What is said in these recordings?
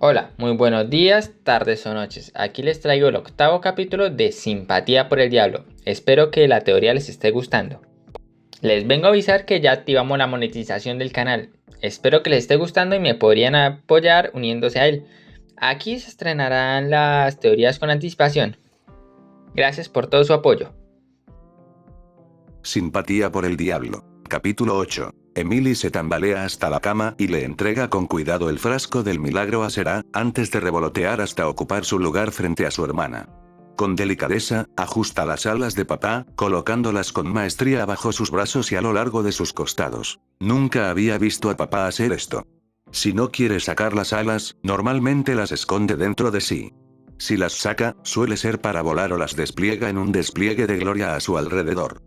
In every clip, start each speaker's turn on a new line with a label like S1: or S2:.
S1: Hola, muy buenos días, tardes o noches. Aquí les traigo el octavo capítulo de Simpatía por el Diablo. Espero que la teoría les esté gustando. Les vengo a avisar que ya activamos la monetización del canal. Espero que les esté gustando y me podrían apoyar uniéndose a él. Aquí se estrenarán las teorías con anticipación. Gracias por todo su apoyo.
S2: Simpatía por el diablo. Capítulo 8. Emily se tambalea hasta la cama y le entrega con cuidado el frasco del milagro a Será, antes de revolotear hasta ocupar su lugar frente a su hermana. Con delicadeza, ajusta las alas de papá, colocándolas con maestría bajo sus brazos y a lo largo de sus costados. Nunca había visto a papá hacer esto. Si no quiere sacar las alas, normalmente las esconde dentro de sí. Si las saca, suele ser para volar o las despliega en un despliegue de gloria a su alrededor.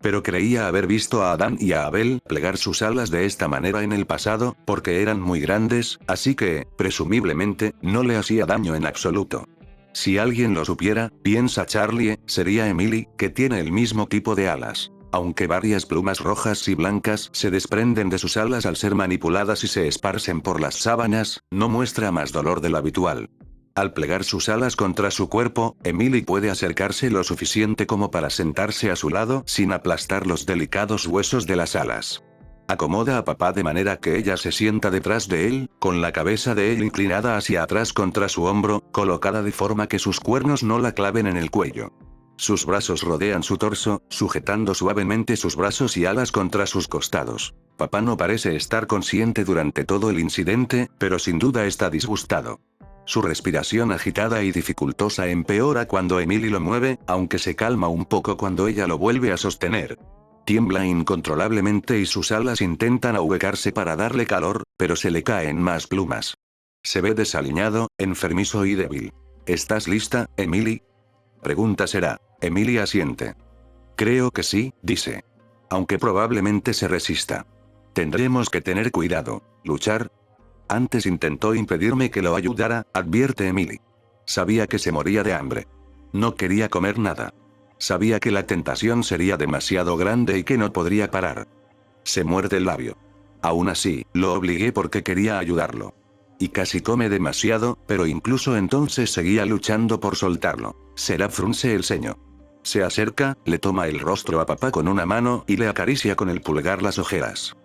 S2: Pero creía haber visto a Adán y a Abel plegar sus alas de esta manera en el pasado, porque eran muy grandes, así que, presumiblemente, no le hacía daño en absoluto. Si alguien lo supiera, piensa Charlie, sería Emily, que tiene el mismo tipo de alas. Aunque varias plumas rojas y blancas se desprenden de sus alas al ser manipuladas y se esparcen por las sábanas, no muestra más dolor del habitual. Al plegar sus alas contra su cuerpo, Emily puede acercarse lo suficiente como para sentarse a su lado sin aplastar los delicados huesos de las alas. Acomoda a papá de manera que ella se sienta detrás de él, con la cabeza de él inclinada hacia atrás contra su hombro, colocada de forma que sus cuernos no la claven en el cuello. Sus brazos rodean su torso, sujetando suavemente sus brazos y alas contra sus costados. Papá no parece estar consciente durante todo el incidente, pero sin duda está disgustado. Su respiración agitada y dificultosa empeora cuando Emily lo mueve, aunque se calma un poco cuando ella lo vuelve a sostener. Tiembla incontrolablemente y sus alas intentan ahuecarse para darle calor, pero se le caen más plumas. Se ve desaliñado, enfermizo y débil. ¿Estás lista, Emily? Pregunta Será. Emily asiente. Creo que sí, dice. Aunque probablemente se resista. Tendremos que tener cuidado. ¿Luchar? Antes intentó impedirme que lo ayudara, advierte Emily. Sabía que se moría de hambre. No quería comer nada. Sabía que la tentación sería demasiado grande y que no podría parar. Se muerde el labio. Aún así, lo obligué porque quería ayudarlo. Y casi come demasiado, pero incluso entonces seguía luchando por soltarlo. Será frunce el ceño. Se acerca, le toma el rostro a papá con una mano y le acaricia con el pulgar las ojeras.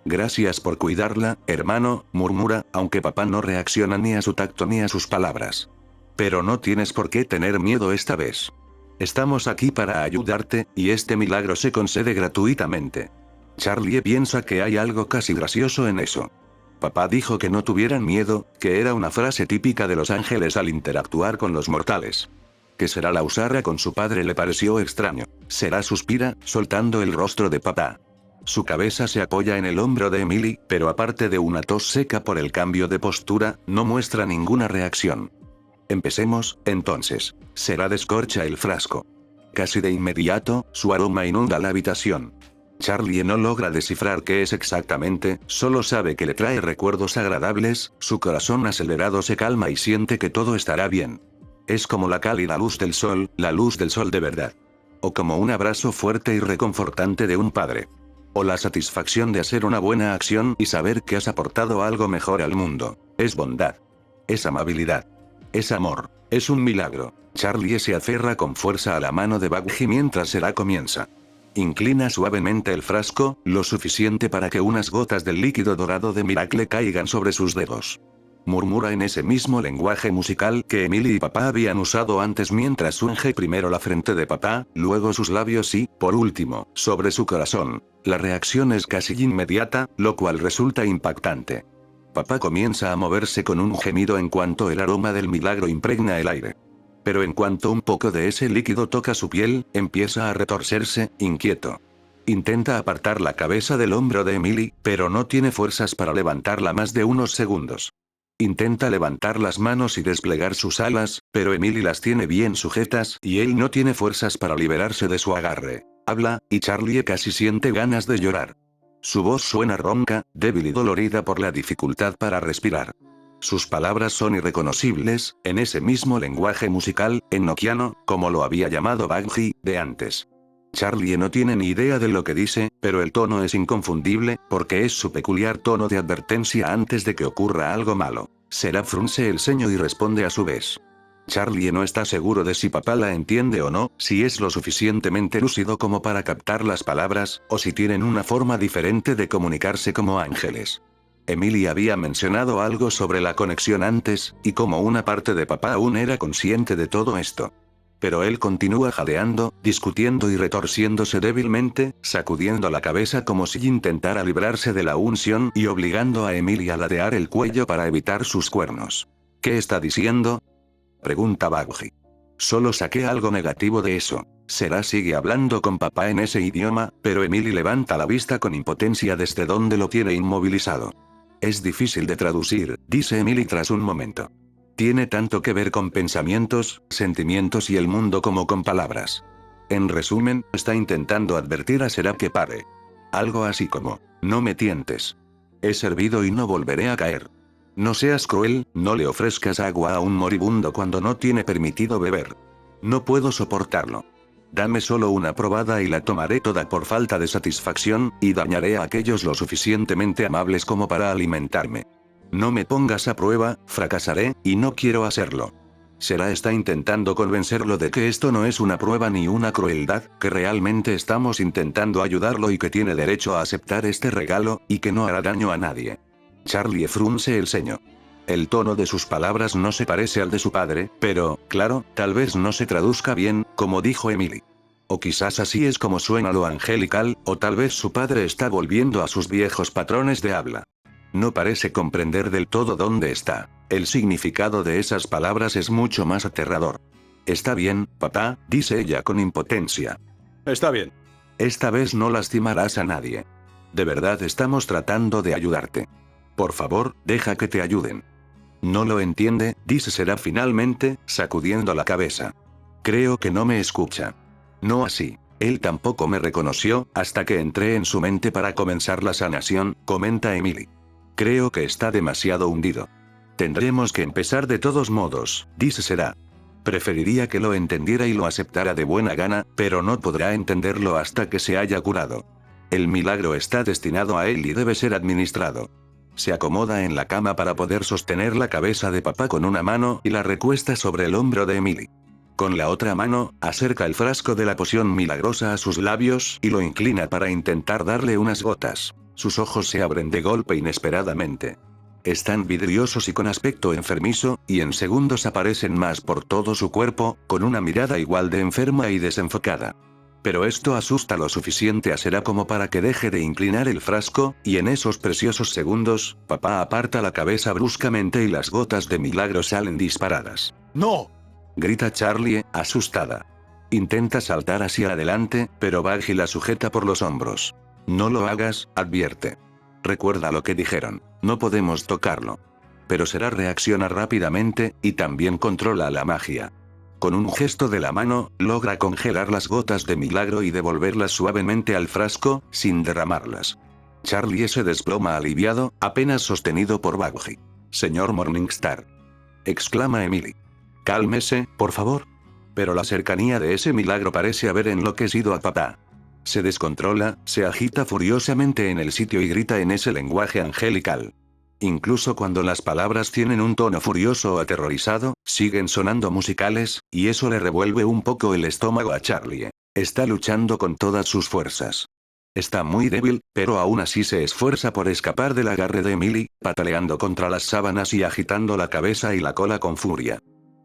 S2: Gracias por cuidarla, hermano, murmura, aunque papá no reacciona ni a su tacto ni a sus palabras. Pero no tienes por qué tener miedo esta vez. Estamos aquí para ayudarte, y este milagro se concede gratuitamente. Charlie piensa que hay algo casi gracioso en eso. Papá dijo que no tuvieran miedo, que era una frase típica de los ángeles al interactuar con los mortales. Que Será la usara con su padre le pareció extraño. Será suspira, soltando el rostro de papá. Su cabeza se apoya en el hombro de Emily, pero aparte de una tos seca por el cambio de postura, no muestra ninguna reacción. Empecemos, entonces. Será descorcha el frasco. Casi de inmediato, su aroma inunda la habitación. Charlie no logra descifrar qué es exactamente, solo sabe que le trae recuerdos agradables, su corazón acelerado se calma y siente que todo estará bien. Es como la cálida luz del sol, la luz del sol de verdad. O como un abrazo fuerte y reconfortante de un padre. O la satisfacción de hacer una buena acción y saber que has aportado algo mejor al mundo. Es bondad. Es amabilidad. Es amor. Es un milagro. Charlie se aferra con fuerza a la mano de Bugsy mientras Será comienza. Inclina suavemente el frasco, lo suficiente para que unas gotas del líquido dorado de Miracle caigan sobre sus dedos. Murmura en ese mismo lenguaje musical que Emily y papá habían usado antes mientras unge primero la frente de papá, luego sus labios y, por último, sobre su corazón. La reacción es casi inmediata, lo cual resulta impactante. Papá comienza a moverse con un gemido en cuanto el aroma del milagro impregna el aire. Pero en cuanto un poco de ese líquido toca su piel, empieza a retorcerse, inquieto. Intenta apartar la cabeza del hombro de Emily, pero no tiene fuerzas para levantarla más de unos segundos. Intenta levantar las manos y desplegar sus alas, pero Emily las tiene bien sujetas y él no tiene fuerzas para liberarse de su agarre. Habla, y Charlie casi siente ganas de llorar. Su voz suena ronca, débil y dolorida por la dificultad para respirar. Sus palabras son irreconocibles, en ese mismo lenguaje musical, enoquiano, como lo había llamado Bugsy, de antes. Charlie no tiene ni idea de lo que dice, pero el tono es inconfundible, porque es su peculiar tono de advertencia antes de que ocurra algo malo. Será frunce el ceño y responde a su vez. Charlie no está seguro de si papá la entiende o no, si es lo suficientemente lúcido como para captar las palabras, o si tienen una forma diferente de comunicarse como ángeles. Emily había mencionado algo sobre la conexión antes, y como una parte de papá aún era consciente de todo esto. Pero él continúa jadeando, discutiendo y retorciéndose débilmente, sacudiendo la cabeza como si intentara librarse de la unción y obligando a Emily a ladear el cuello para evitar sus cuernos. ¿Qué está diciendo?, pregunta Baggy. Solo saqué algo negativo de eso. Será sigue hablando con papá en ese idioma, pero Emily levanta la vista con impotencia desde donde lo tiene inmovilizado. Es difícil de traducir, dice Emily tras un momento. Tiene tanto que ver con pensamientos, sentimientos y el mundo como con palabras. En resumen, está intentando advertir a Será que pare. Algo así como, no me tientes. He servido y no volveré a caer. No seas cruel, no le ofrezcas agua a un moribundo cuando no tiene permitido beber. No puedo soportarlo. Dame solo una probada y la tomaré toda por falta de satisfacción, y dañaré a aquellos lo suficientemente amables como para alimentarme. No me pongas a prueba, fracasaré, y no quiero hacerlo. Será está intentando convencerlo de que esto no es una prueba ni una crueldad, que realmente estamos intentando ayudarlo y que tiene derecho a aceptar este regalo, y que no hará daño a nadie. Charlie frunce el ceño. El tono de sus palabras no se parece al de su padre, pero, claro, tal vez no se traduzca bien, como dijo Emily. O quizás así es como suena lo angelical, o tal vez su padre está volviendo a sus viejos patrones de habla. No parece comprender del todo dónde está. El significado de esas palabras es mucho más aterrador. Está bien, papá, dice ella con impotencia.
S3: Está bien.
S2: Esta vez no lastimarás a nadie. De verdad estamos tratando de ayudarte. Por favor, deja que te ayuden. No lo entiende, dice Será finalmente, sacudiendo la cabeza. Creo que no me escucha. No así. Él tampoco me reconoció, hasta que entré en su mente para comenzar la sanación, comenta Emily. Creo que está demasiado hundido. Tendremos que empezar de todos modos, dice Será. Preferiría que lo entendiera y lo aceptara de buena gana, pero no podrá entenderlo hasta que se haya curado. El milagro está destinado a él y debe ser administrado. Se acomoda en la cama para poder sostener la cabeza de papá con una mano y la recuesta sobre el hombro de Emily. Con la otra mano, acerca el frasco de la poción milagrosa a sus labios y lo inclina para intentar darle unas gotas. Sus ojos se abren de golpe inesperadamente. Están vidriosos y con aspecto enfermizo, y en segundos aparecen más por todo su cuerpo, con una mirada igual de enferma y desenfocada. Pero esto asusta lo suficiente a Será como para que deje de inclinar el frasco, y en esos preciosos segundos, papá aparta la cabeza bruscamente y las gotas de milagro salen disparadas.
S3: ¡No!
S2: Grita Charlie, asustada. Intenta saltar hacia adelante, pero Baggy la sujeta por los hombros. No lo hagas, advierte. Recuerda lo que dijeron, no podemos tocarlo. Pero Será reacciona rápidamente, y también controla la magia. Con un gesto de la mano, logra congelar las gotas de milagro y devolverlas suavemente al frasco, sin derramarlas. Charlie se desploma aliviado, apenas sostenido por Baggy. Señor Morningstar. Exclama Emily. Cálmese, por favor. Pero la cercanía de ese milagro parece haber enloquecido a papá. Se descontrola, se agita furiosamente en el sitio y grita en ese lenguaje angelical. Incluso cuando las palabras tienen un tono furioso o aterrorizado, siguen sonando musicales, y eso le revuelve un poco el estómago a Charlie. Está luchando con todas sus fuerzas. Está muy débil, pero aún así se esfuerza por escapar del agarre de Emily, pataleando contra las sábanas y agitando la cabeza y la cola con furia.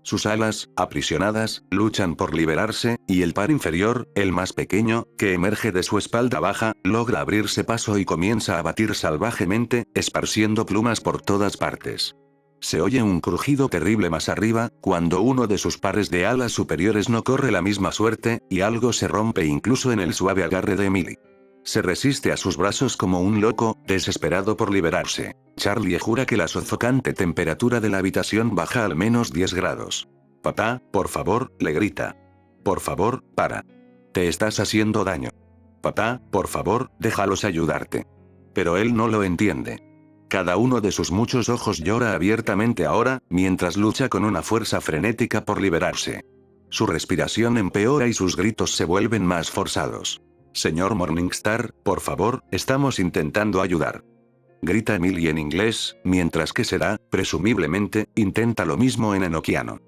S2: Sus alas, aprisionadas, luchan por liberarse, y el par inferior, el más pequeño, que emerge de su espalda baja, logra abrirse paso y comienza a batir salvajemente, esparciendo plumas por todas partes. Se oye un crujido terrible más arriba, cuando uno de sus pares de alas superiores no corre la misma suerte, y algo se rompe incluso en el suave agarre de Emily. Se resiste a sus brazos como un loco, desesperado por liberarse. Charlie jura que la sofocante temperatura de la habitación baja al menos 10 grados. Papá, por favor, le grita. Por favor, para. Te estás haciendo daño. Papá, por favor, déjalos ayudarte. Pero él no lo entiende. Cada uno de sus muchos ojos llora abiertamente ahora, mientras lucha con una fuerza frenética por liberarse. Su respiración empeora y sus gritos se vuelven más forzados. Señor Morningstar, por favor, estamos intentando ayudar. grita Emily en inglés, mientras que Será, presumiblemente, intenta lo mismo en enoquiano.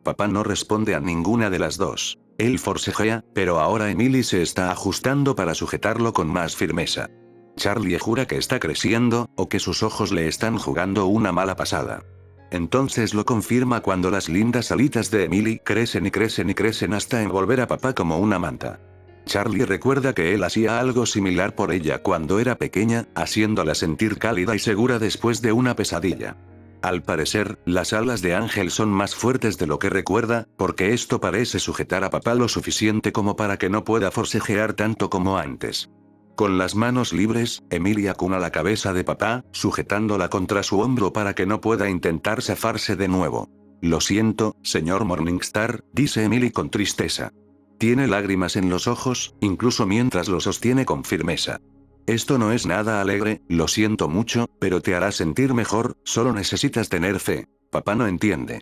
S2: Papá no responde a ninguna de las dos. Él forcejea, pero ahora Emily se está ajustando para sujetarlo con más firmeza. Charlie jura que está creciendo, o que sus ojos le están jugando una mala pasada. Entonces lo confirma cuando las lindas alitas de Emily crecen y crecen y crecen hasta envolver a papá como una manta. Charlie recuerda que él hacía algo similar por ella cuando era pequeña, haciéndola sentir cálida y segura después de una pesadilla. Al parecer, las alas de Ángel son más fuertes de lo que recuerda, porque esto parece sujetar a papá lo suficiente como para que no pueda forcejear tanto como antes. Con las manos libres, Emily acuna la cabeza de papá, sujetándola contra su hombro para que no pueda intentar zafarse de nuevo. Lo siento, señor Morningstar, dice Emily con tristeza. Tiene lágrimas en los ojos, incluso mientras lo sostiene con firmeza. Esto no es nada alegre, lo siento mucho, pero te hará sentir mejor, solo necesitas tener fe. Papá no entiende.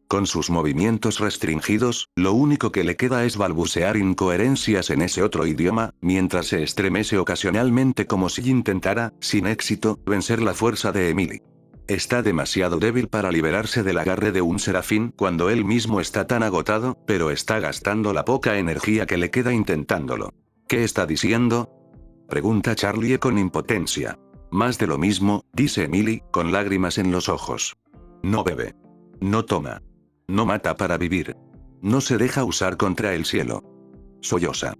S2: Con sus movimientos restringidos, lo único que le queda es balbucear incoherencias en ese otro idioma, mientras se estremece ocasionalmente como si intentara, sin éxito, vencer la fuerza de Emily. Está demasiado débil para liberarse del agarre de un serafín cuando él mismo está tan agotado, pero está gastando la poca energía que le queda intentándolo. ¿Qué está diciendo?, pregunta Charlie con impotencia. Más de lo mismo, dice Emily, con lágrimas en los ojos. No bebe. No toma. No mata para vivir. No se deja usar contra el cielo. Solloza.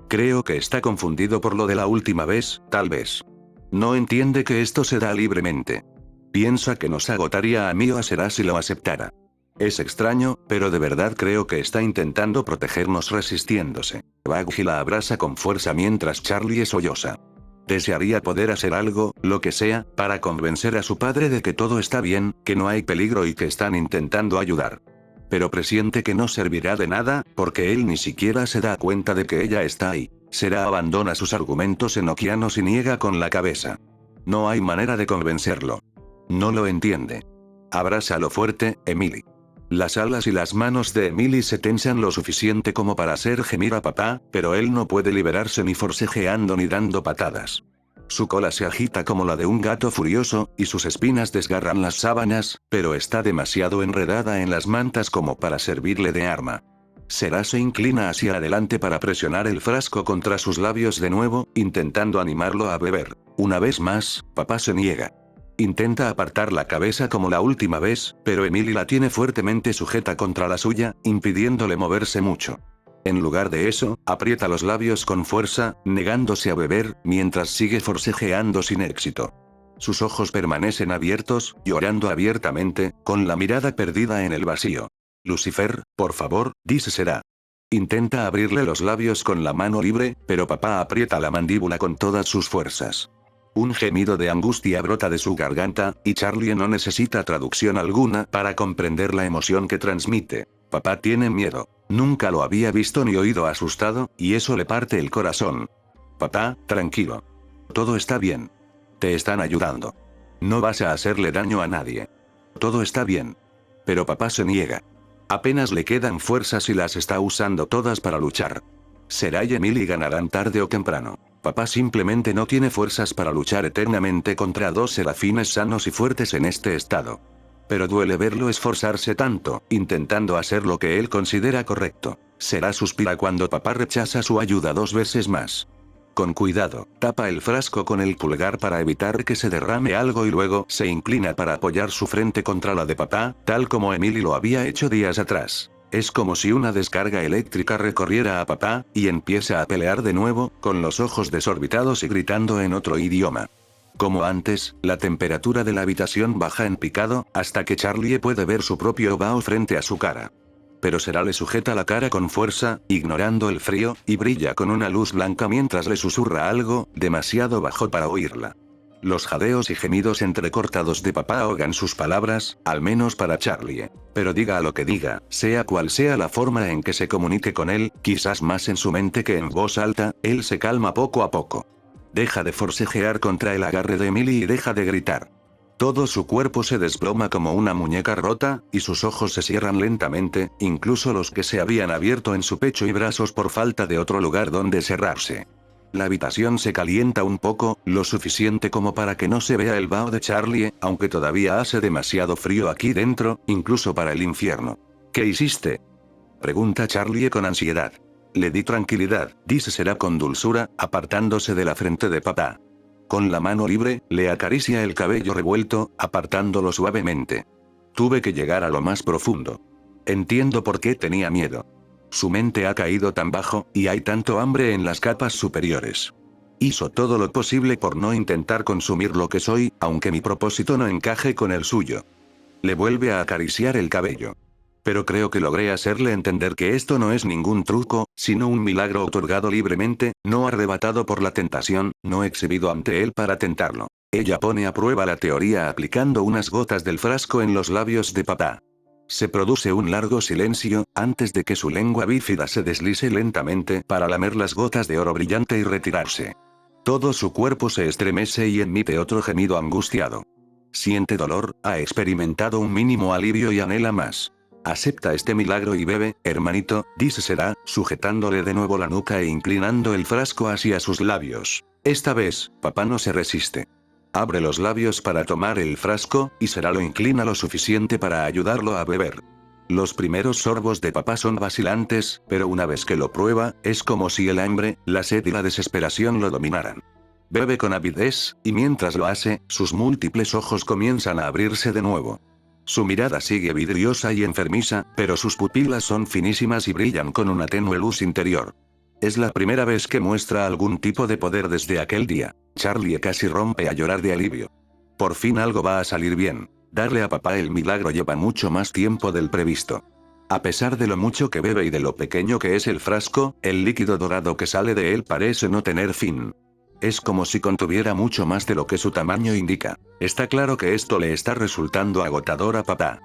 S2: Creo que está confundido por lo de la última vez, tal vez. No entiende que esto se da libremente. Piensa que nos agotaría a mí o a Será si lo aceptara. Es extraño, pero de verdad creo que está intentando protegernos resistiéndose. Bugsy la abraza con fuerza mientras Charlie solloza. Desearía poder hacer algo, lo que sea, para convencer a su padre de que todo está bien, que no hay peligro y que están intentando ayudar. Pero presiente que no servirá de nada, porque él ni siquiera se da cuenta de que ella está ahí. Será abandona sus argumentos enoquianos y niega con la cabeza. No hay manera de convencerlo. No lo entiende. Abrázalo fuerte, Emily. Las alas y las manos de Emily se tensan lo suficiente como para hacer gemir a papá, pero él no puede liberarse ni forcejeando ni dando patadas. Su cola se agita como la de un gato furioso, y sus espinas desgarran las sábanas, pero está demasiado enredada en las mantas como para servirle de arma. Será se inclina hacia adelante para presionar el frasco contra sus labios de nuevo, intentando animarlo a beber. Una vez más, papá se niega. Intenta apartar la cabeza como la última vez, pero Emily la tiene fuertemente sujeta contra la suya, impidiéndole moverse mucho. En lugar de eso, aprieta los labios con fuerza, negándose a beber, mientras sigue forcejeando sin éxito. Sus ojos permanecen abiertos, llorando abiertamente, con la mirada perdida en el vacío. Lucifer, por favor, dice Será. Intenta abrirle los labios con la mano libre, pero papá aprieta la mandíbula con todas sus fuerzas. Un gemido de angustia brota de su garganta, y Charlie no necesita traducción alguna para comprender la emoción que transmite. Papá tiene miedo. Nunca lo había visto ni oído asustado, y eso le parte el corazón. Papá, tranquilo. Todo está bien. Te están ayudando. No vas a hacerle daño a nadie. Todo está bien. Pero papá se niega. Apenas le quedan fuerzas y las está usando todas para luchar. Será y Emily ganarán tarde o temprano. Papá simplemente no tiene fuerzas para luchar eternamente contra dos serafines sanos y fuertes en este estado. Pero duele verlo esforzarse tanto, intentando hacer lo que él considera correcto. Será suspira cuando papá rechaza su ayuda 2 veces más. Con cuidado, tapa el frasco con el pulgar para evitar que se derrame algo y luego se inclina para apoyar su frente contra la de papá, tal como Emily lo había hecho días atrás. Es como si una descarga eléctrica recorriera a papá, y empieza a pelear de nuevo, con los ojos desorbitados y gritando en otro idioma. Como antes, la temperatura de la habitación baja en picado, hasta que Charlie puede ver su propio vaho frente a su cara. Pero Será le sujeta la cara con fuerza, ignorando el frío, y brilla con una luz blanca mientras le susurra algo, demasiado bajo para oírla. Los jadeos y gemidos entrecortados de papá ahogan sus palabras, al menos para Charlie. Pero diga lo que diga, sea cual sea la forma en que se comunique con él, quizás más en su mente que en voz alta, él se calma poco a poco. Deja de forcejear contra el agarre de Emily y deja de gritar. Todo su cuerpo se desploma como una muñeca rota, y sus ojos se cierran lentamente, incluso los que se habían abierto en su pecho y brazos por falta de otro lugar donde cerrarse. La habitación se calienta un poco, lo suficiente como para que no se vea el vaho de Charlie, aunque todavía hace demasiado frío aquí dentro, incluso para el infierno. ¿Qué hiciste?, pregunta Charlie con ansiedad. Le di tranquilidad, dice Será con dulzura, apartándose de la frente de papá. Con la mano libre, le acaricia el cabello revuelto, apartándolo suavemente. Tuve que llegar a lo más profundo. Entiendo por qué tenía miedo. Su mente ha caído tan bajo, y hay tanto hambre en las capas superiores. Hizo todo lo posible por no intentar consumir lo que soy, aunque mi propósito no encaje con el suyo. Le vuelve a acariciar el cabello. Pero creo que logré hacerle entender que esto no es ningún truco, sino un milagro otorgado libremente, no arrebatado por la tentación, no exhibido ante él para tentarlo. Ella pone a prueba la teoría aplicando unas gotas del frasco en los labios de papá. Se produce un largo silencio, antes de que su lengua bífida se deslice lentamente para lamer las gotas de oro brillante y retirarse. Todo su cuerpo se estremece y emite otro gemido angustiado. Siente dolor, ha experimentado un mínimo alivio y anhela más. Acepta este milagro y bebe, hermanito, dice Será, sujetándole de nuevo la nuca e inclinando el frasco hacia sus labios. Esta vez, papá no se resiste. Abre los labios para tomar el frasco, y Será lo inclina lo suficiente para ayudarlo a beber. Los primeros sorbos de papá son vacilantes, pero una vez que lo prueba, es como si el hambre, la sed y la desesperación lo dominaran. Bebe con avidez, y mientras lo hace, sus múltiples ojos comienzan a abrirse de nuevo. Su mirada sigue vidriosa y enfermiza, pero sus pupilas son finísimas y brillan con una tenue luz interior. Es la primera vez que muestra algún tipo de poder desde aquel día. Charlie casi rompe a llorar de alivio. Por fin algo va a salir bien. Darle a papá el milagro lleva mucho más tiempo del previsto. A pesar de lo mucho que bebe y de lo pequeño que es el frasco, el líquido dorado que sale de él parece no tener fin. Es como si contuviera mucho más de lo que su tamaño indica. Está claro que esto le está resultando agotador a papá.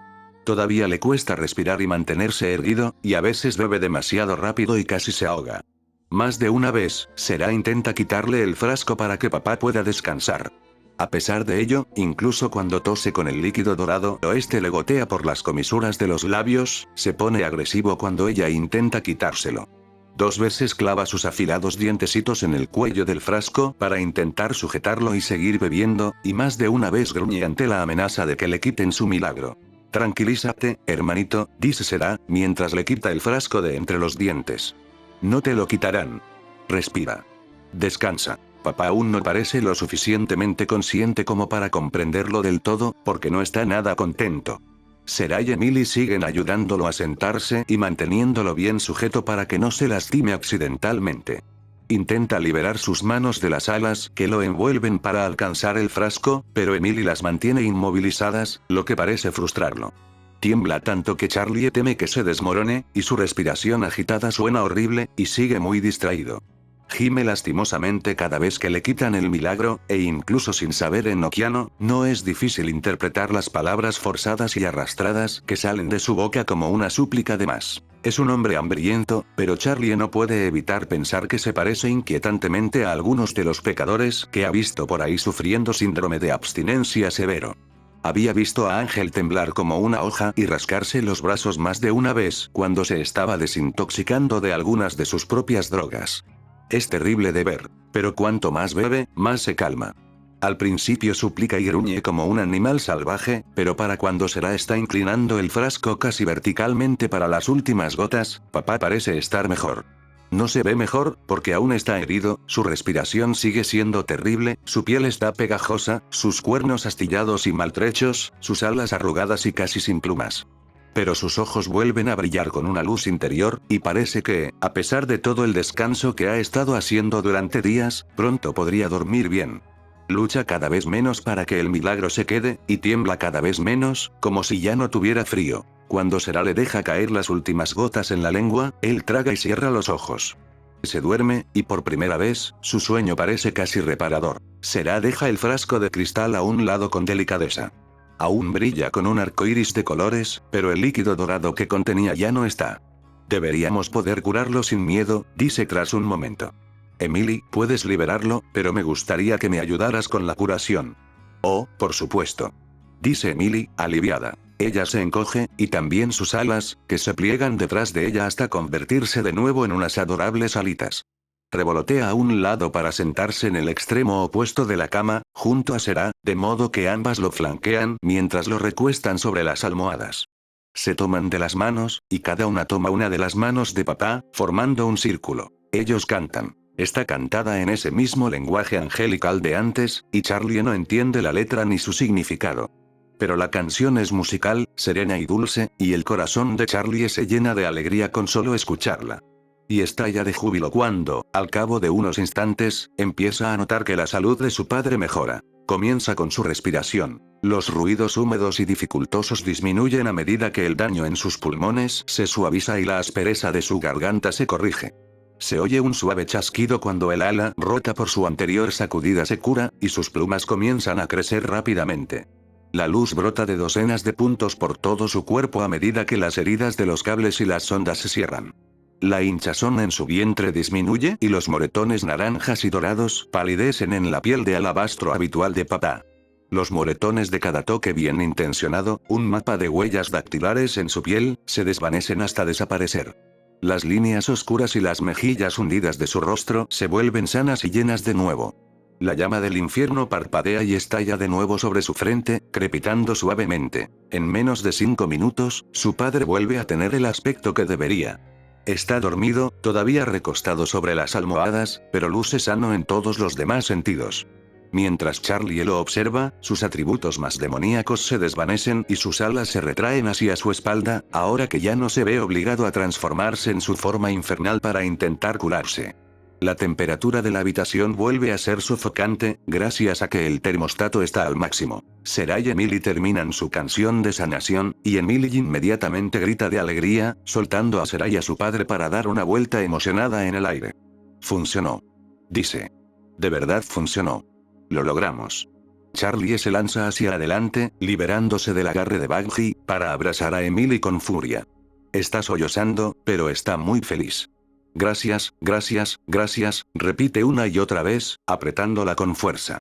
S2: Todavía le cuesta respirar y mantenerse erguido, y a veces bebe demasiado rápido y casi se ahoga. Más de una vez, Será intenta quitarle el frasco para que papá pueda descansar. A pesar de ello, incluso cuando tose con el líquido dorado o este le gotea por las comisuras de los labios, se pone agresivo cuando ella intenta quitárselo. 2 veces clava sus afilados dientecitos en el cuello del frasco para intentar sujetarlo y seguir bebiendo, y más de una vez gruñe ante la amenaza de que le quiten su milagro. Tranquilízate, hermanito, dice Será, mientras le quita el frasco de entre los dientes. No te lo quitarán. Respira. Descansa. Papá aún no parece lo suficientemente consciente como para comprenderlo del todo, porque no está nada contento. Será y Emily siguen ayudándolo a sentarse y manteniéndolo bien sujeto para que no se lastime accidentalmente. Intenta liberar sus manos de las alas que lo envuelven para alcanzar el frasco, pero Emily las mantiene inmovilizadas, lo que parece frustrarlo. Tiembla tanto que Charlie teme que se desmorone, y su respiración agitada suena horrible, y sigue muy distraído. Gime lastimosamente cada vez que le quitan el milagro, e incluso sin saber enoquiano, no es difícil interpretar las palabras forzadas y arrastradas que salen de su boca como una súplica de más. Es un hombre hambriento, pero Charlie no puede evitar pensar que se parece inquietantemente a algunos de los pecadores que ha visto por ahí sufriendo síndrome de abstinencia severo. Había visto a Ángel temblar como una hoja y rascarse los brazos más de una vez cuando se estaba desintoxicando de algunas de sus propias drogas. Es terrible de ver, pero cuanto más bebe, más se calma. Al principio suplica y gruñe como un animal salvaje, pero para cuando Será está inclinando el frasco casi verticalmente para las últimas gotas, papá parece estar mejor. No se ve mejor, porque aún está herido, su respiración sigue siendo terrible, su piel está pegajosa, sus cuernos astillados y maltrechos, sus alas arrugadas y casi sin plumas. Pero sus ojos vuelven a brillar con una luz interior, y parece que, a pesar de todo el descanso que ha estado haciendo durante días, pronto podría dormir bien. Lucha cada vez menos para que el milagro se quede, y tiembla cada vez menos, como si ya no tuviera frío. Cuando Será le deja caer las últimas gotas en la lengua, él traga y cierra los ojos. Se duerme, y por primera vez, su sueño parece casi reparador. Será deja el frasco de cristal a un lado con delicadeza. Aún brilla con un arco iris de colores, pero el líquido dorado que contenía ya no está. Deberíamos poder curarlo sin miedo, dice tras un momento. Emily, puedes liberarlo, pero me gustaría que me ayudaras con la curación. Oh, por supuesto. Dice Emily, aliviada. Ella se encoge, y también sus alas, que se pliegan detrás de ella hasta convertirse de nuevo en unas adorables alitas. Revolotea a un lado para sentarse en el extremo opuesto de la cama, junto a Será, de modo que ambas lo flanquean mientras lo recuestan sobre las almohadas. Se toman de las manos, y cada una toma una de las manos de papá, formando un círculo. Ellos cantan. Está cantada en ese mismo lenguaje angelical de antes, y Charlie no entiende la letra ni su significado. Pero la canción es musical, serena y dulce, y el corazón de Charlie se llena de alegría con solo escucharla. Y estalla de júbilo cuando, al cabo de unos instantes, empieza a notar que la salud de su padre mejora. Comienza con su respiración. Los ruidos húmedos y dificultosos disminuyen a medida que el daño en sus pulmones se suaviza y la aspereza de su garganta se corrige. Se oye un suave chasquido cuando el ala rota por su anterior sacudida se cura, y sus plumas comienzan a crecer rápidamente. La luz brota de docenas de puntos por todo su cuerpo a medida que las heridas de los cables y las sondas se cierran. La hinchazón en su vientre disminuye y los moretones naranjas y dorados palidecen en la piel de alabastro habitual de papá. Los moretones de cada toque bien intencionado, un mapa de huellas dactilares en su piel, se desvanecen hasta desaparecer. Las líneas oscuras y las mejillas hundidas de su rostro se vuelven sanas y llenas de nuevo. La llama del infierno parpadea y estalla de nuevo sobre su frente, crepitando suavemente. En menos de 5 minutos, su padre vuelve a tener el aspecto que debería. Está dormido, todavía recostado sobre las almohadas, pero luce sano en todos los demás sentidos. Mientras Charlie lo observa, sus atributos más demoníacos se desvanecen y sus alas se retraen hacia su espalda, ahora que ya no se ve obligado a transformarse en su forma infernal para intentar curarse. La temperatura de la habitación vuelve a ser sofocante, gracias a que el termostato está al máximo. Será y Emily terminan su canción de sanación, y Emily inmediatamente grita de alegría, soltando a Será y a su padre para dar una vuelta emocionada en el aire. Funcionó. Dice. De verdad funcionó. Lo logramos. Charlie se lanza hacia adelante, liberándose del agarre de Bugsy, para abrazar a Emily con furia. Está sollozando, pero está muy feliz. Gracias, gracias, gracias, repite una y otra vez, apretándola con fuerza.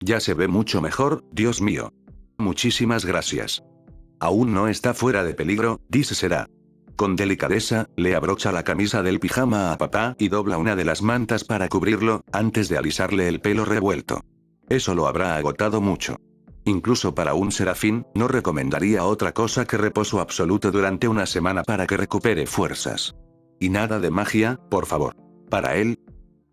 S2: Ya se ve mucho mejor, Dios mío. Muchísimas gracias. Aún no está fuera de peligro, dice Será. Con delicadeza, le abrocha la camisa del pijama a papá y dobla una de las mantas para cubrirlo, antes de alisarle el pelo revuelto. Eso lo habrá agotado mucho. Incluso para un serafín, no recomendaría otra cosa que reposo absoluto durante una semana para que recupere fuerzas. ¿Y nada de magia, por favor? ¿Para él?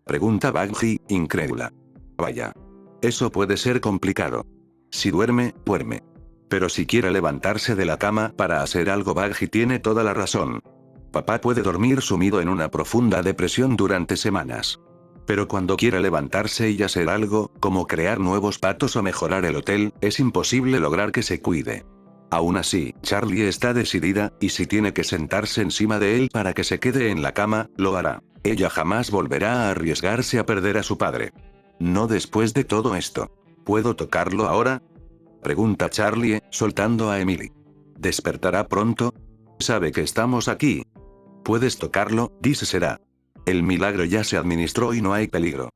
S2: Pregunta Bugsy, incrédula. Vaya. Eso puede ser complicado. Si duerme, duerme. Pero si quiere levantarse de la cama para hacer algo, Bugsy tiene toda la razón. Papá puede dormir sumido en una profunda depresión durante semanas. Pero cuando quiere levantarse y hacer algo, como crear nuevos patos o mejorar el hotel, es imposible lograr que se cuide. Aún así, Charlie está decidida, y si tiene que sentarse encima de él para que se quede en la cama, lo hará. Ella jamás volverá a arriesgarse a perder a su padre. No después de todo esto. ¿Puedo tocarlo ahora? Pregunta Charlie, soltando a Emily. ¿Despertará pronto? Sabe que estamos aquí. Puedes tocarlo, dice Será. El milagro ya se administró y no hay peligro.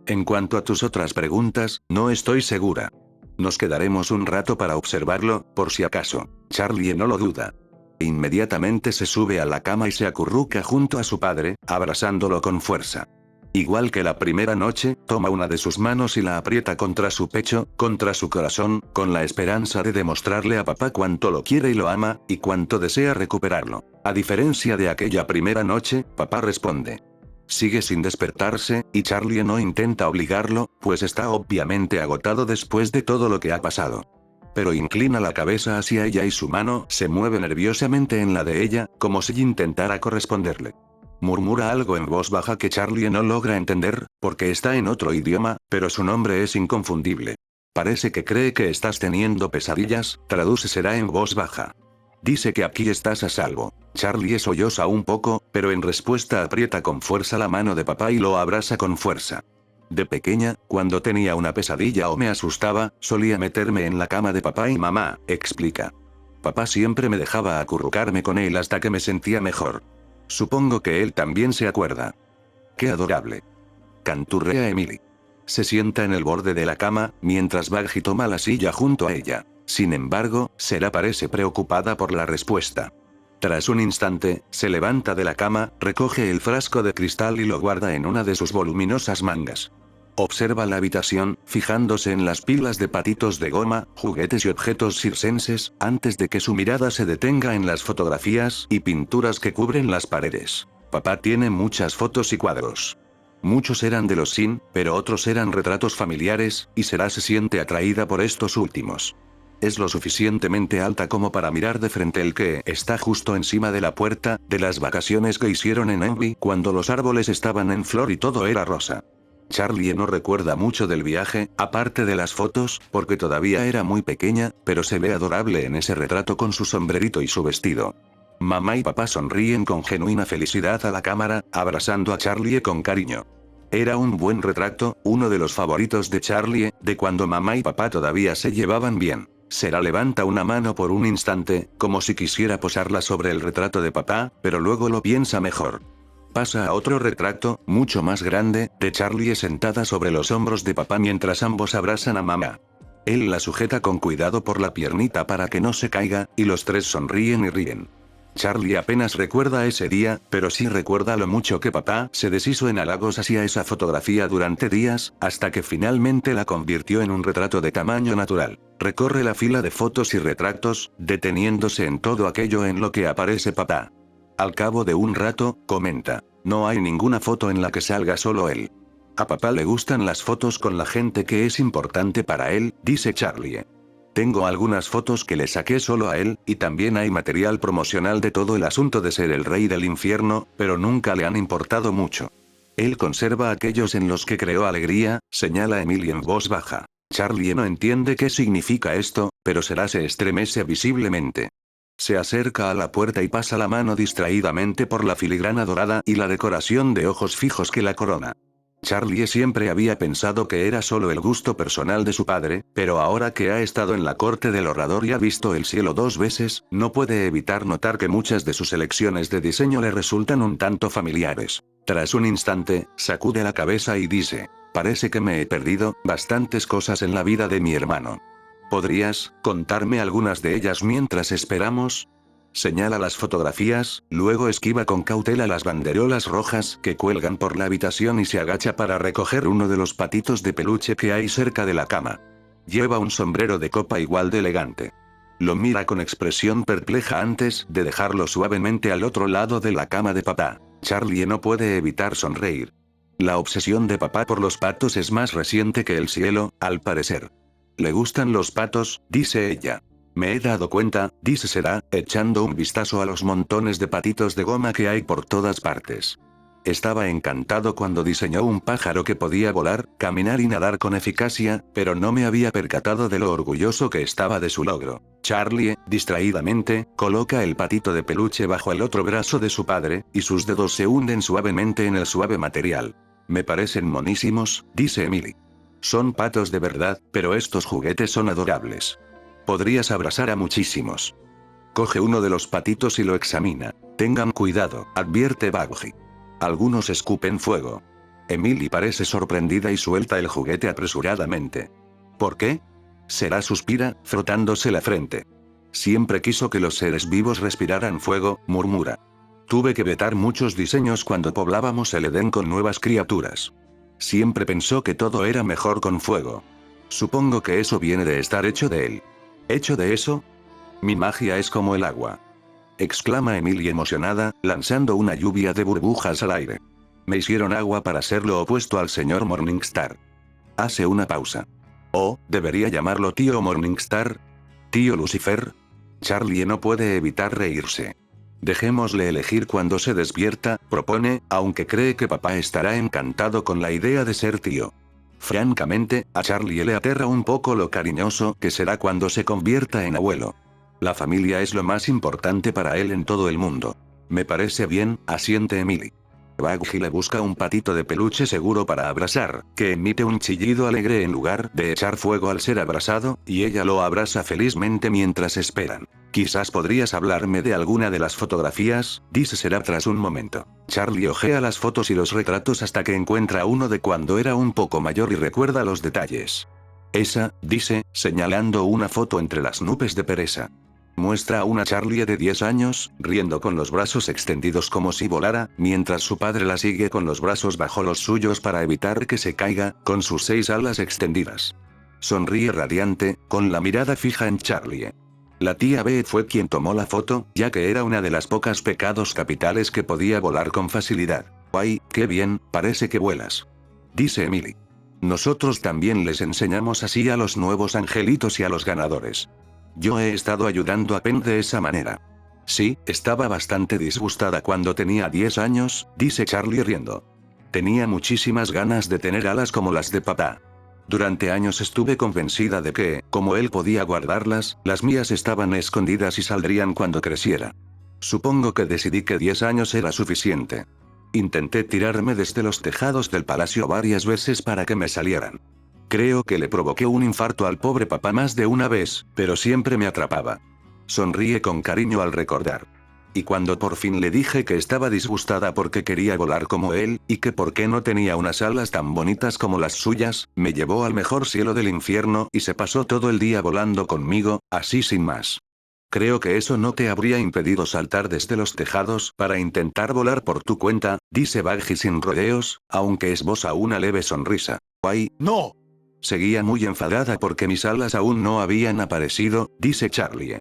S2: En cuanto a tus otras preguntas, no estoy segura. Nos quedaremos un rato para observarlo, por si acaso. Charlie no lo duda. Inmediatamente se sube a la cama y se acurruca junto a su padre, abrazándolo con fuerza. Igual que la primera noche, toma una de sus manos y la aprieta contra su pecho, contra su corazón, con la esperanza de demostrarle a papá cuánto lo quiere y lo ama, y cuánto desea recuperarlo. A diferencia de aquella primera noche, papá responde. Sigue sin despertarse, y Charlie no intenta obligarlo, pues está obviamente agotado después de todo lo que ha pasado. Pero inclina la cabeza hacia ella y su mano se mueve nerviosamente en la de ella, como si intentara corresponderle. Murmura algo en voz baja que Charlie no logra entender, porque está en otro idioma, pero su nombre es inconfundible. Parece que cree que estás teniendo pesadillas, traduce Será en voz baja. Dice que aquí estás a salvo. Charlie solloza un poco, pero en respuesta aprieta con fuerza la mano de papá y lo abraza con fuerza. De pequeña, cuando tenía una pesadilla o me asustaba, solía meterme en la cama de papá y mamá, explica. Papá siempre me dejaba acurrucarme con él hasta que me sentía mejor. Supongo que él también se acuerda. ¡Qué adorable! Canturrea Emily. Se sienta en el borde de la cama, mientras Bugsy toma la silla junto a ella. Sin embargo, Será parece preocupada por la respuesta. Tras un instante, se levanta de la cama, recoge el frasco de cristal y lo guarda en una de sus voluminosas mangas. Observa la habitación, fijándose en las pilas de patitos de goma, juguetes y objetos circenses, antes de que su mirada se detenga en las fotografías y pinturas que cubren las paredes. Papá tiene muchas fotos y cuadros. Muchos eran de los Sin, pero otros eran retratos familiares, y Sera se siente atraída por estos últimos. Es lo suficientemente alta como para mirar de frente el que está justo encima de la puerta, de las vacaciones que hicieron en Envy, cuando los árboles estaban en flor y todo era rosa. Charlie no recuerda mucho del viaje, aparte de las fotos, porque todavía era muy pequeña, pero se ve adorable en ese retrato con su sombrerito y su vestido. Mamá y papá sonríen con genuina felicidad a la cámara, abrazando a Charlie con cariño. Era un buen retrato, uno de los favoritos de Charlie, de cuando mamá y papá todavía se llevaban bien. Sera levanta una mano por un instante, como si quisiera posarla sobre el retrato de papá, pero luego lo piensa mejor. Pasa a otro retrato, mucho más grande, de Charlie sentada sobre los hombros de papá mientras ambos abrazan a mamá. Él la sujeta con cuidado por la piernita para que no se caiga, y los tres sonríen y ríen. Charlie apenas recuerda ese día, pero sí recuerda lo mucho que papá se deshizo en halagos hacia esa fotografía durante días, hasta que finalmente la convirtió en un retrato de tamaño natural. Recorre la fila de fotos y retratos, deteniéndose en todo aquello en lo que aparece papá. Al cabo de un rato, comenta: no hay ninguna foto en la que salga solo él. A papá le gustan las fotos con la gente que es importante para él, dice Charlie. Tengo algunas fotos que le saqué solo a él, y también hay material promocional de todo el asunto de ser el rey del infierno, pero nunca le han importado mucho. Él conserva aquellos en los que creó alegría, señala Emily en voz baja. Charlie no entiende qué significa esto, pero Sera se estremece visiblemente. Se acerca a la puerta y pasa la mano distraídamente por la filigrana dorada y la decoración de ojos fijos que la corona. Charlie siempre había pensado que era solo el gusto personal de su padre, pero ahora que ha estado en la corte del orador y ha visto el cielo 2 veces, no puede evitar notar que muchas de sus elecciones de diseño le resultan un tanto familiares. Tras un instante, sacude la cabeza y dice: parece que me he perdido bastantes cosas en la vida de mi hermano. ¿Podrías contarme algunas de ellas mientras esperamos? Señala las fotografías, luego esquiva con cautela las banderolas rojas que cuelgan por la habitación y se agacha para recoger uno de los patitos de peluche que hay cerca de la cama. Lleva un sombrero de copa igual de elegante. Lo mira con expresión perpleja antes de dejarlo suavemente al otro lado de la cama de papá. Charlie no puede evitar sonreír. La obsesión de papá por los patos es más reciente que el cielo, al parecer. Le gustan los patos, dice ella. Me he dado cuenta, dice Sera, echando un vistazo a los montones de patitos de goma que hay por todas partes. Estaba encantado cuando diseñó un pájaro que podía volar, caminar y nadar con eficacia, pero no me había percatado de lo orgulloso que estaba de su logro. Charlie, distraídamente, coloca el patito de peluche bajo el otro brazo de su padre, y sus dedos se hunden suavemente en el suave material. Me parecen monísimos, dice Emily. Son patos de verdad, pero estos juguetes son adorables. Podrías abrazar a muchísimos. Coge uno de los patitos y lo examina. Tengan cuidado, advierte Bugsy. Algunos escupen fuego. Emily parece sorprendida y suelta el juguete apresuradamente. ¿Por qué? Sera suspira, frotándose la frente. Siempre quiso que los seres vivos respiraran fuego, murmura. Tuve que vetar muchos diseños cuando poblábamos el Edén con nuevas criaturas. Siempre pensó que todo era mejor con fuego. Supongo que eso viene de estar hecho de él. ¿Hecho de eso? Mi magia es como el agua. Exclama Emily emocionada, lanzando una lluvia de burbujas al aire. Me hicieron agua para ser lo opuesto al señor Morningstar. Hace una pausa. Oh, ¿debería llamarlo tío Morningstar? ¿Tío Lucifer? Charlie no puede evitar reírse. Dejémosle elegir cuando se despierta, propone, aunque cree que papá estará encantado con la idea de ser tío. Francamente, a Charlie le aterra un poco lo cariñoso que será cuando se convierta en abuelo. La familia es lo más importante para él en todo el mundo. Me parece bien, asiente Emily. Bugsy le busca un patito de peluche seguro para abrazar, que emite un chillido alegre en lugar de echar fuego al ser abrazado, y ella lo abraza felizmente mientras esperan. Quizás podrías hablarme de alguna de las fotografías, dice Sera tras un momento. Charlie ojea las fotos y los retratos hasta que encuentra uno de cuando era un poco mayor y recuerda los detalles. Esa, dice, señalando una foto entre las nubes de pereza. Muestra a una Charlie de 10 años, riendo con los brazos extendidos como si volara, mientras su padre la sigue con los brazos bajo los suyos para evitar que se caiga, con sus 6 alas extendidas. Sonríe radiante, con la mirada fija en Charlie. La tía Beth fue quien tomó la foto, ya que era una de las pocas pecados capitales que podía volar con facilidad. ¡Ay, qué bien, parece que vuelas!, dice Emily. Nosotros también les enseñamos así a los nuevos angelitos y a los ganadores. Yo he estado ayudando a Penn de esa manera. Sí, estaba bastante disgustada cuando tenía 10 años, dice Charlie riendo. Tenía muchísimas ganas de tener alas como las de papá. Durante años estuve convencida de que, como él podía guardarlas, las mías estaban escondidas y saldrían cuando creciera. Supongo que decidí que 10 años era suficiente. Intenté tirarme desde los tejados del palacio varias veces para que me salieran. Creo que le provoqué un infarto al pobre papá más de una vez, pero siempre me atrapaba. Sonríe con cariño al recordar. Y cuando por fin le dije que estaba disgustada porque quería volar como él, y que por qué no tenía unas alas tan bonitas como las suyas, me llevó al mejor cielo del infierno y se pasó todo el día volando conmigo, así sin más. Creo que eso no te habría impedido saltar desde los tejados para intentar volar por tu cuenta, dice Baggy sin rodeos, aunque esboza una leve sonrisa. ¡Ay, no! Seguía muy enfadada porque mis alas aún no habían aparecido, dice Charlie.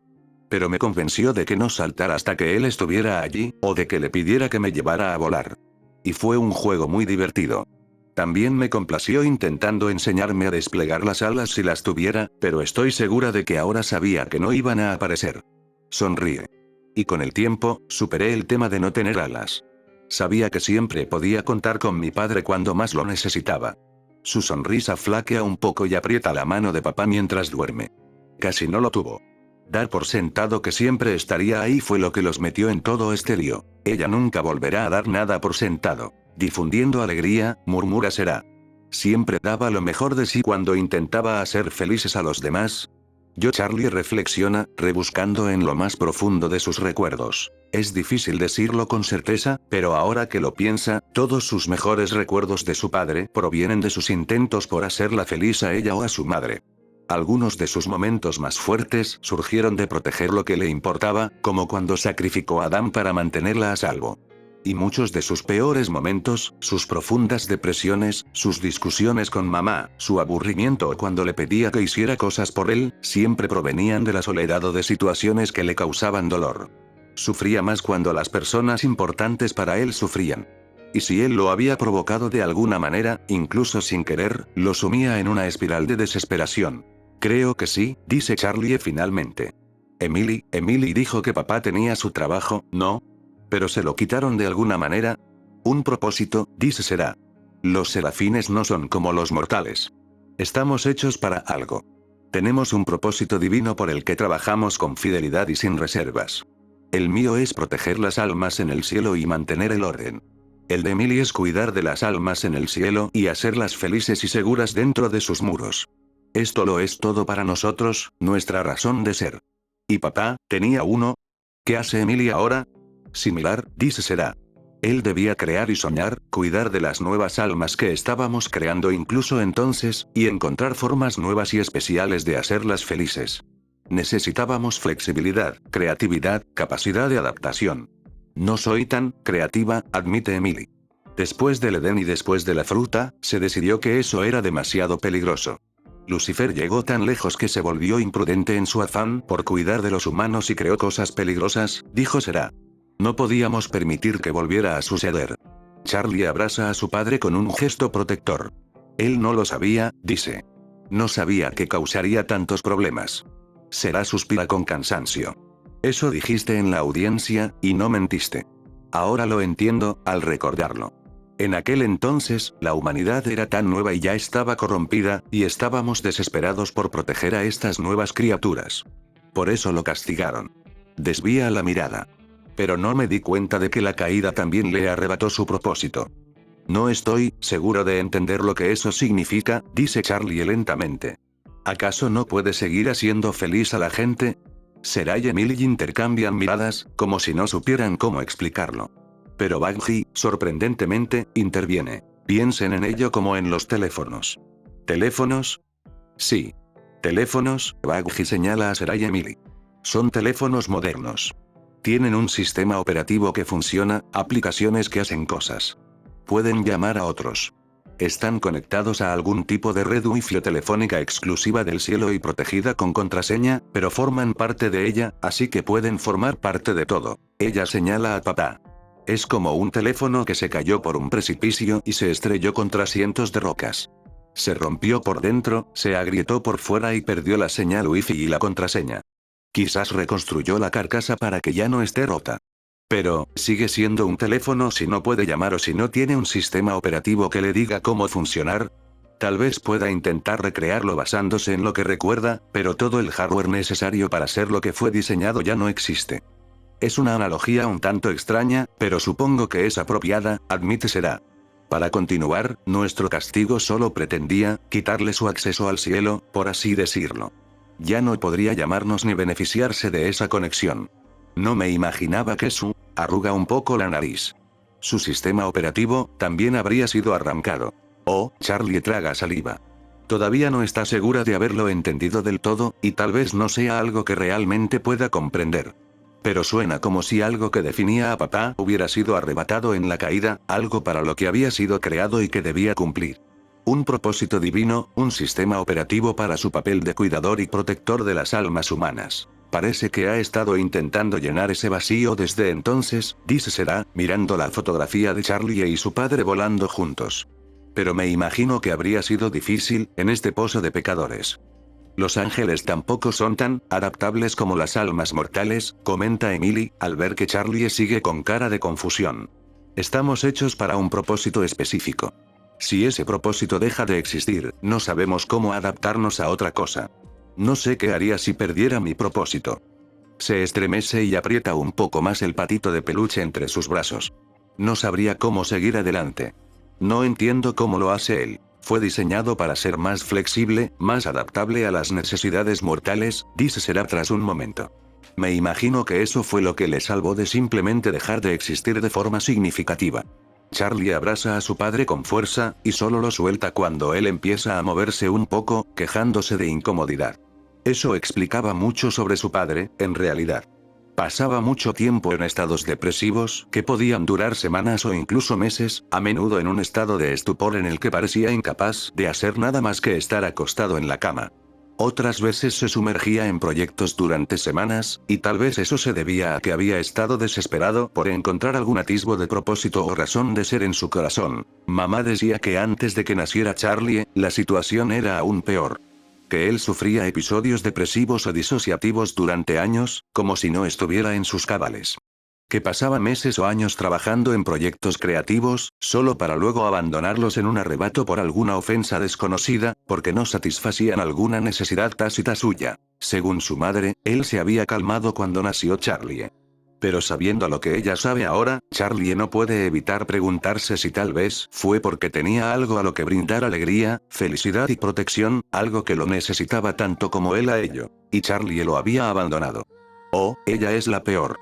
S2: Pero me convenció de que no saltara hasta que él estuviera allí, o de que le pidiera que me llevara a volar. Y fue un juego muy divertido. También me complació intentando enseñarme a desplegar las alas si las tuviera, pero estoy segura de que ahora sabía que no iban a aparecer. Sonríe. Y con el tiempo, superé el tema de no tener alas. Sabía que siempre podía contar con mi padre cuando más lo necesitaba. Su sonrisa flaquea un poco y aprieta la mano de papá mientras duerme. Casi no lo tuvo. Dar por sentado que siempre estaría ahí fue lo que los metió en todo este lío. Ella nunca volverá a dar nada por sentado. Difundiendo alegría, murmura Será. Siempre daba lo mejor de sí cuando intentaba hacer felices a los demás. Charlie reflexiona, rebuscando en lo más profundo de sus recuerdos. Es difícil decirlo con certeza, pero ahora que lo piensa, todos sus mejores recuerdos de su padre provienen de sus intentos por hacerla feliz a ella o a su madre. Algunos de sus momentos más fuertes surgieron de proteger lo que le importaba, como cuando sacrificó a Adam para mantenerla a salvo. Y muchos de sus peores momentos, sus profundas depresiones, sus discusiones con mamá, su aburrimiento o cuando le pedía que hiciera cosas por él, siempre provenían de la soledad o de situaciones que le causaban dolor. Sufría más cuando las personas importantes para él sufrían. Y si él lo había provocado de alguna manera, incluso sin querer, lo sumía en una espiral de desesperación. Creo que sí, dice Charlie finalmente. Emily dijo que papá tenía su trabajo, ¿no? Pero se lo quitaron de alguna manera. Un propósito, dice Será. Los serafines no son como los mortales. Estamos hechos para algo. Tenemos un propósito divino por el que trabajamos con fidelidad y sin reservas. El mío es proteger las almas en el cielo y mantener el orden. El de Emily es cuidar de las almas en el cielo y hacerlas felices y seguras dentro de sus muros. Esto lo es todo para nosotros, nuestra razón de ser. ¿Y papá, tenía uno? ¿Qué hace Emily ahora? Similar, dice Será. Él debía crear y soñar, cuidar de las nuevas almas que estábamos creando incluso entonces, y encontrar formas nuevas y especiales de hacerlas felices. Necesitábamos flexibilidad, creatividad, capacidad de adaptación. No soy tan creativa, admite Emily. Después del Edén y después de la fruta, se decidió que eso era demasiado peligroso. Lucifer llegó tan lejos que se volvió imprudente en su afán por cuidar de los humanos y creó cosas peligrosas, dijo Será. No podíamos permitir que volviera a suceder. Charlie abraza a su padre con un gesto protector. Él no lo sabía, dice. No sabía que causaría tantos problemas. Será suspira con cansancio. Eso dijiste en la audiencia, y no mentiste. Ahora lo entiendo, al recordarlo. En aquel entonces, la humanidad era tan nueva y ya estaba corrompida, y estábamos desesperados por proteger a estas nuevas criaturas. Por eso lo castigaron. Desvía la mirada. Pero no me di cuenta de que la caída también le arrebató su propósito. No estoy seguro de entender lo que eso significa, dice Charlie lentamente. ¿Acaso no puede seguir haciendo feliz a la gente? Será y Emily intercambian miradas, como si no supieran cómo explicarlo. Pero Baggy, sorprendentemente, interviene. Piensen en ello como en los teléfonos. ¿Teléfonos? Sí. Teléfonos, Baggy señala a Será y Emily. Son teléfonos modernos. Tienen un sistema operativo que funciona, aplicaciones que hacen cosas. Pueden llamar a otros. Están conectados a algún tipo de red Wi-Fi o telefónica exclusiva del cielo y protegida con contraseña, pero forman parte de ella, así que pueden formar parte de todo. Ella señala a papá. Es como un teléfono que se cayó por un precipicio y se estrelló contra cientos de rocas. Se rompió por dentro, se agrietó por fuera y perdió la señal Wi-Fi y la contraseña. Quizás reconstruyó la carcasa para que ya no esté rota. Pero, ¿sigue siendo un teléfono si no puede llamar o si no tiene un sistema operativo que le diga cómo funcionar? Tal vez pueda intentar recrearlo basándose en lo que recuerda, pero todo el hardware necesario para ser lo que fue diseñado ya no existe. Es una analogía un tanto extraña, pero supongo que es apropiada, admite será. Para continuar, nuestro castigo solo pretendía quitarle su acceso al cielo, por así decirlo. Ya no podría llamarnos ni beneficiarse de esa conexión. No me imaginaba que arruga un poco la nariz. Su sistema operativo también habría sido arrancado. Oh, Charlie traga saliva. Todavía no está segura de haberlo entendido del todo, y tal vez no sea algo que realmente pueda comprender. Pero suena como si algo que definía a papá hubiera sido arrebatado en la caída, algo para lo que había sido creado y que debía cumplir. Un propósito divino, un sistema operativo para su papel de cuidador y protector de las almas humanas. Parece que ha estado intentando llenar ese vacío desde entonces, dice Será, mirando la fotografía de Charlie y su padre volando juntos. Pero me imagino que habría sido difícil, en este pozo de pecadores. Los ángeles tampoco son tan adaptables como las almas mortales, comenta Emily, al ver que Charlie sigue con cara de confusión. Estamos hechos para un propósito específico. Si ese propósito deja de existir, no sabemos cómo adaptarnos a otra cosa. No sé qué haría si perdiera mi propósito. Se estremece y aprieta un poco más el patito de peluche entre sus brazos. No sabría cómo seguir adelante. No entiendo cómo lo hace él. Fue diseñado para ser más flexible, más adaptable a las necesidades mortales, dice Será tras un momento. Me imagino que eso fue lo que le salvó de simplemente dejar de existir de forma significativa. Charlie abraza a su padre con fuerza, y solo lo suelta cuando él empieza a moverse un poco, quejándose de incomodidad. Eso explicaba mucho sobre su padre, en realidad. Pasaba mucho tiempo en estados depresivos, que podían durar semanas o incluso meses, a menudo en un estado de estupor en el que parecía incapaz de hacer nada más que estar acostado en la cama. Otras veces se sumergía en proyectos durante semanas, y tal vez eso se debía a que había estado desesperado por encontrar algún atisbo de propósito o razón de ser en su corazón. Mamá decía que antes de que naciera Charlie, la situación era aún peor. Que él sufría episodios depresivos o disociativos durante años, como si no estuviera en sus cabales. Que pasaba meses o años trabajando en proyectos creativos, solo para luego abandonarlos en un arrebato por alguna ofensa desconocida, porque no satisfacían alguna necesidad tácita suya. Según su madre, él se había calmado cuando nació Charlie. Pero sabiendo lo que ella sabe ahora, Charlie no puede evitar preguntarse si tal vez fue porque tenía algo a lo que brindar alegría, felicidad y protección, algo que lo necesitaba tanto como él a ello. Y Charlie lo había abandonado. Oh, ella es la peor.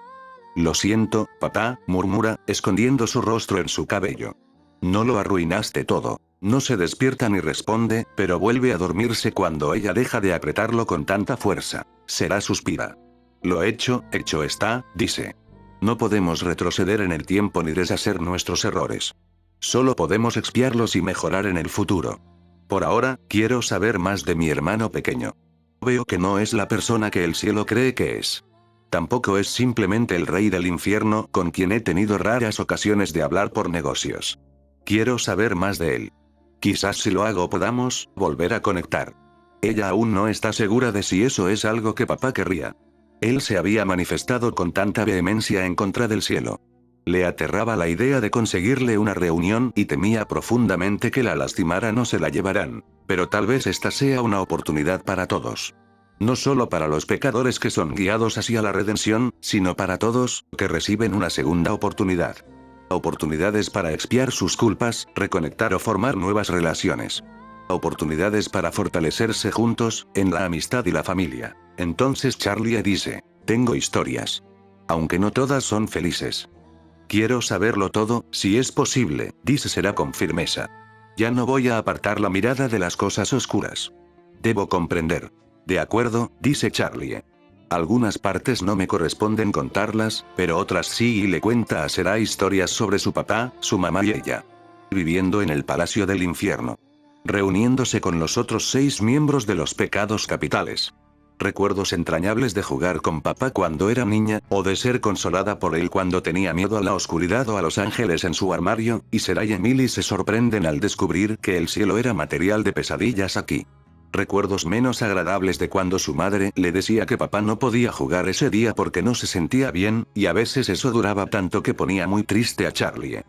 S2: Lo siento, papá, murmura, escondiendo su rostro en su cabello. No lo arruinaste todo. No se despierta ni responde, pero vuelve a dormirse cuando ella deja de apretarlo con tanta fuerza. Será suspira. Lo hecho está, dice. No podemos retroceder en el tiempo ni deshacer nuestros errores. Solo podemos expiarlos y mejorar en el futuro. Por ahora, quiero saber más de mi hermano pequeño. Veo que no es la persona que el cielo cree que es. Tampoco es simplemente el rey del infierno con quien he tenido raras ocasiones de hablar por negocios. Quiero saber más de él. Quizás si lo hago podamos volver a conectar. Ella aún no está segura de si eso es algo que papá querría. Él se había manifestado con tanta vehemencia en contra del cielo. Le aterraba la idea de conseguirle una reunión y temía profundamente que la lastimaran o se la llevaran. Pero tal vez esta sea una oportunidad para todos. No solo para los pecadores que son guiados hacia la redención, sino para todos, que reciben una segunda oportunidad. Oportunidades para expiar sus culpas, reconectar o formar nuevas relaciones. Oportunidades para fortalecerse juntos, en la amistad y la familia. Entonces Charlie dice, tengo historias. Aunque no todas son felices. Quiero saberlo todo, si es posible, dice Será con firmeza. Ya no voy a apartar la mirada de las cosas oscuras. Debo comprender. De acuerdo, dice Charlie. Algunas partes no me corresponden contarlas, pero otras sí, y le cuenta a Será historias sobre su papá, su mamá y ella. Viviendo en el Palacio del Infierno. Reuniéndose con los otros 6 miembros de los pecados capitales. Recuerdos entrañables de jugar con papá cuando era niña, o de ser consolada por él cuando tenía miedo a la oscuridad o a los ángeles en su armario, y Será y Emily se sorprenden al descubrir que el cielo era material de pesadillas aquí. Recuerdos menos agradables de cuando su madre le decía que papá no podía jugar ese día porque no se sentía bien, y a veces eso duraba tanto que ponía muy triste a Charlie.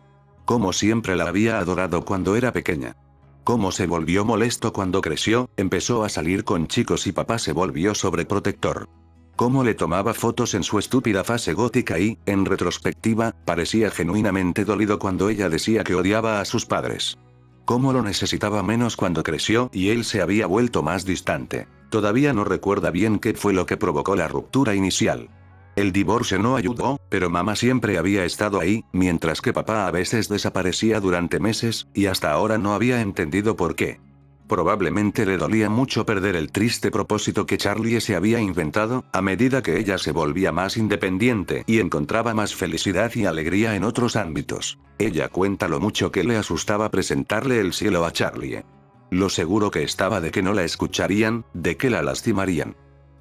S2: Como siempre la había adorado cuando era pequeña. Cómo se volvió molesto cuando creció, empezó a salir con chicos y papá se volvió sobreprotector. Cómo le tomaba fotos en su estúpida fase gótica y, en retrospectiva, parecía genuinamente dolido cuando ella decía que odiaba a sus padres. Cómo lo necesitaba menos cuando creció y él se había vuelto más distante. Todavía no recuerda bien qué fue lo que provocó la ruptura inicial. El divorcio no ayudó, pero mamá siempre había estado ahí, mientras que papá a veces desaparecía durante meses, y hasta ahora no había entendido por qué. Probablemente le dolía mucho perder el triste propósito que Charlie se había inventado, a medida que ella se volvía más independiente y encontraba más felicidad y alegría en otros ámbitos. Ella cuenta lo mucho que le asustaba presentarle el cielo a Charlie. Lo seguro que estaba de que no la escucharían, de que la lastimarían.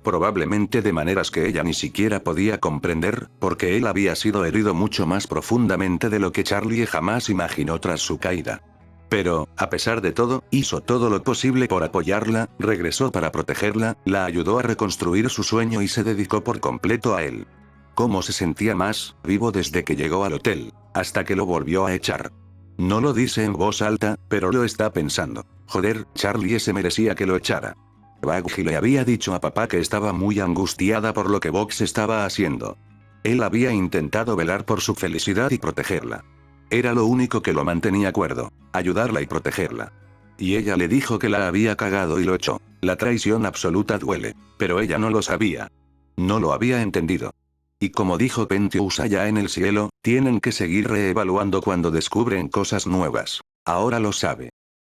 S2: Probablemente de maneras que ella ni siquiera podía comprender, porque él había sido herido mucho más profundamente de lo que Charlie jamás imaginó tras su caída. Pero, a pesar de todo, hizo todo lo posible por apoyarla, regresó para protegerla, la ayudó a reconstruir su sueño y se dedicó por completo a él. Cómo se sentía más vivo desde que llegó al hotel, hasta que lo volvió a echar. No lo dice en voz alta, pero lo está pensando. Joder, Charlie se merecía que lo echara. Bugsy le había dicho a papá que estaba muy angustiada por lo que Box estaba haciendo. Él había intentado velar por su felicidad y protegerla. Era lo único que lo mantenía cuerdo, ayudarla y protegerla. Y ella le dijo que la había cagado y lo echó. La traición absoluta duele, pero ella no lo sabía. No lo había entendido. Y como dijo Pentious allá en el cielo, tienen que seguir reevaluando cuando descubren cosas nuevas. Ahora lo sabe.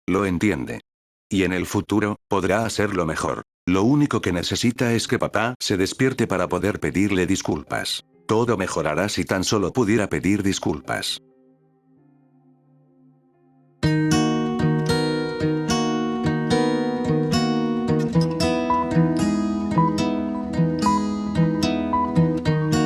S2: Lo entiende. Y en el futuro, podrá hacerlo mejor. Lo único que necesita es que papá se despierte para poder pedirle disculpas. Todo mejorará si tan solo pudiera pedir disculpas.